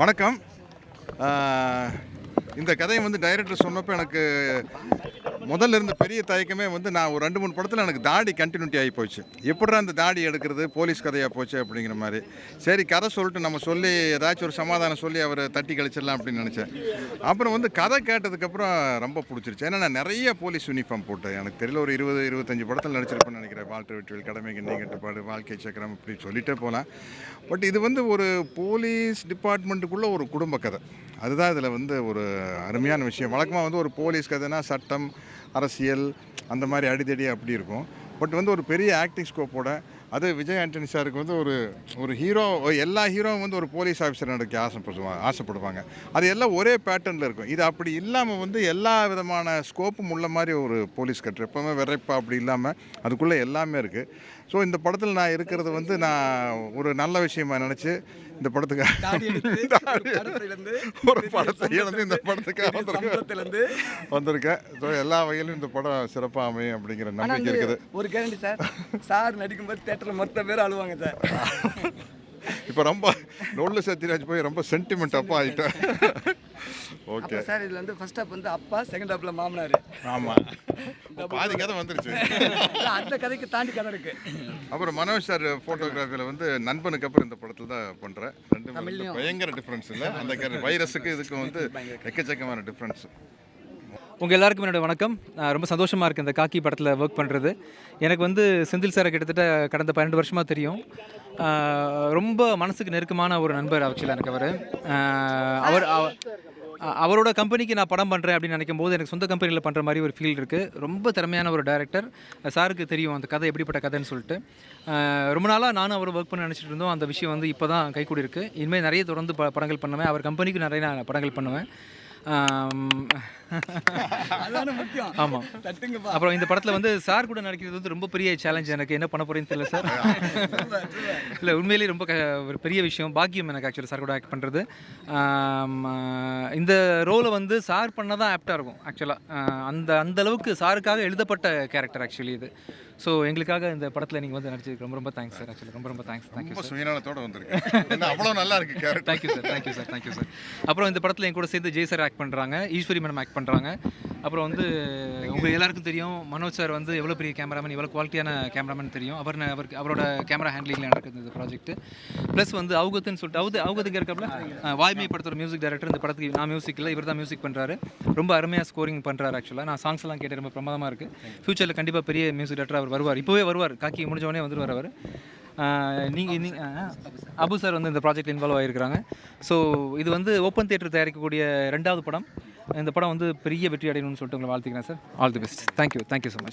வணக்கம். இந்த கதையை டைரக்டர் சொன்னப்போ எனக்கு முதல்ல இருந்த பெரிய தயக்கமே நான் ஒரு 2-3 படத்தில் எனக்கு தாடி கண்டினியூட்டி ஆகி போச்சு. எப்படா அந்த தாடி எடுக்கிறது, போலீஸ் கதையாக போச்சு அப்படிங்கிற மாதிரி. சரி, கதை சொல்லிட்டு நம்ம சொல்லி ஏதாச்சும் ஒரு சமாதானம் சொல்லி அவரை தட்டி கழிச்சிடலாம் அப்படின்னு நினச்சேன். அப்புறம் கதை கேட்டதுக்கப்புறம் ரொம்ப பிடிச்சிருச்சு. ஏன்னா நான் நிறைய போலீஸ் யூனிஃபார்ம் போட்டேன். எனக்கு தெரியல ஒரு 20-25 படத்தில் நடிச்சிருப்பேன்னு நினைக்கிறேன். வாழ்த்து வெற்றிவேல், கடமை கண்ணி கட்டுப்பாடு, வாழ்க்கை சக்கரம், இப்படி சொல்லிட்டே போகலாம். பட் இது ஒரு போலீஸ் டிபார்ட்மெண்ட்டுக்குள்ளே ஒரு குடும்ப கதை. அதுதான் இதில் ஒரு அருமையான விஷயம். வழக்கமாக ஒரு போலீஸ் கதைனா சட்டம், அரசியல், அந்த மாதிரி அடிதடி அப்படி இருக்கும். பட் ஒரு பெரிய ஆக்டிங் ஸ்கோப்போட, அது விஜய் ஆண்டனி சாருக்கு ஒரு ஹீரோ, எல்லா ஹீரோவும் ஒரு போலீஸ் ஆஃபீஸர் நடிக்க ஆசைப்படுவாங்க. அது எல்லாம் ஒரே பேட்டர்னில் இருக்கும். இது அப்படி இல்லாமல் எல்லா விதமான ஸ்கோப்பும் உள்ள மாதிரி ஒரு போலீஸ் கட்டுற, எப்போவுமே விரைப்பா அப்படி இல்லாமல் அதுக்குள்ளே எல்லாமே இருக்குது. ஸோ இந்த படத்தில் நான் இருக்கிறது நான் ஒரு நல்ல விஷயமா நினச்சி இந்த படத்துக்காக ஒரு படத்தை இழந்து இந்த படத்துக்காக வந்திருக்கேன். ஸோ எல்லா வகையிலும் இந்த படம் சிறப்பாக அமையும் அப்படிங்கிற நம்பிக்கை இருக்குது. ஒரு கேரண்டி சார் நடிக்கும்போது தேட்டரில் மொத்த பேர் அழுவாங்க சார். இப்போ ரொம்ப நொல்லு சத்யராஜ் போய் ரொம்ப சென்டிமெண்ட் அப்பா ஆகிட்டேன். ஓகே சார், இதில் ஃபர்ஸ்ட் ஹாப் அப்பா, செகண்ட் ஹாப்பில் மாமனார். ஆமாம், பாதி கதை வந்துருச்சு. அந்த கதைக்கு தாண்டி கதை இருக்கு. அப்புறம் மனோஜ் சார் ஃபோட்டோகிராஃபியில் நண்பனுக்கு அப்புறம் இந்த படத்தில் தான் பண்ணுறேன். ரெண்டு பயங்கர டிஃப்ரென்ஸ் இல்லை. அந்த வைரஸுக்கு இதுக்கு எக்கச்சக்கமான டிஃப்ரென்ஸ். உங்கள் எல்லாருக்கும் என்னோடய வணக்கம். நான் ரொம்ப சந்தோஷமாக இருக்குது இந்த காக்கி படத்தில் ஒர்க் பண்ணுறது. எனக்கு செந்தில் சாரை கிட்டத்தட்ட கடந்த 12 வருஷமாக தெரியும். ரொம்ப மனசுக்கு நெருக்கமான ஒரு நண்பர் ஆக்சுவலாக எனக்கு அவரோட கம்பெனிக்கு நான் படம் பண்ணுறேன் அப்படின்னு நினைக்கும் போது எனக்கு சொந்த கம்பெனியில் பண்ணுற மாதிரி ஒரு ஃபீல் இருக்குது. ரொம்ப திறமையான ஒரு டைரக்டர். சாருக்கு தெரியும் அந்த கதை எப்படிப்பட்ட கதைன்னு சொல்லிட்டு. ரொம்ப நாளாக நானும் அவர் ஒர்க் பண்ண நினச்சிட்டு இருந்தோம். அந்த விஷயம் இப்போ தான் கைக்கூடி இருக்குது. இனிமேல் நிறைய தொடர்ந்து படங்கள் பண்ணுவேன். அவர் கம்பெனிக்கு நிறைய நான் படங்கள் பண்ணுவேன். ஆமாம். அப்புறம் இந்த படத்தில் சார் கூட நடிக்கிறது ரொம்ப பெரிய சேலஞ்ச். எனக்கு என்ன பண்ண போகிறேன்னு தெரியல சார். இல்லை, உண்மையிலேயே ரொம்ப ஒரு பெரிய விஷயம், பாக்கியம் எனக்கு ஆக்சுவலி சார் கூட ஆக்ட் பண்ணுறது. இந்த ரோலை சார் பண்ண தான் ஆப்டாக இருக்கும் ஆக்சுவலாக. அந்த அளவுக்கு சாருக்காக எழுதப்பட்ட கேரக்டர் ஆக்சுவலி இது. ஸோ எங்களுக்காக இந்த படத்தில் நீங்கள் நடிச்சதுக்கு ரொம்ப தேங்க்ஸ் சார். ஆக்சுவலி ரொம்ப தேங்க்ஸ். தேங்க்யூ சுயநலத்தோட வந்திருக்கேன். அவ்வளோ நல்லா இருக்கு கேரக்டர். Thank you sir. அப்புறம் இந்த படத்தில் என் கூட சேர்ந்து ஜெய் சார் ஆக்ட் பண்ணுறாங்க, ஈஸ்வரி மேடம் ஆக்ட் பண்ணுறாங்க. அப்புறம் உங்கள் எல்லாருக்கும் தெரியும் மனோஜ் சார் எவ்வளோ பெரிய கேமராமேன், எவ்வளோ குவாலிட்டியான கேமராமேன் தெரியும். அவரோட கேமரா ஹேண்ட்லிங்கில் நடக்குது இந்த ப்ராஜெக்ட். ப்ளஸ் அவுகத்துன்னு சொல்லிட்டு அவுகத்துக்கு இருக்கப்பல வாய்மை படத்தோட மியூசிக் டைரக்டர். இந்த படத்துக்கு நான் மியூசிக் இல்லை, இவர் தான் மியூசிக் பண்ணுறாரு. ரொம்ப அருமையாக ஸ்கோரிங் பண்ணுறாரு. ஆக்சுவலாக நான் சாங்ஸ் எல்லாம் கேட்டு ரொம்ப பிரமாதமாக இருக்குது. ஃபியூச்சரில் கண்டிப்பாக பெரிய மியூசிக் டைரக்டர் அவர் வருவார். இப்போவே வருவார். காக்கி முடிஞ்சவொடனே வந்துடுவார் அவர். அபு சார் இந்த ப்ராஜெக்ட் இன்வால்வ் ஆகிருக்கிறாங்க. ஸோ இது ஓப்பன் தியேட்டர் தயாரிக்கக்கூடிய 2வது படம். இந்த படம் பெரிய வெற்றி அடையணும்னு சொல்லிட்டு உங்களை வாழ்த்துக்கிறேன் sir. All the best. Thank you so much.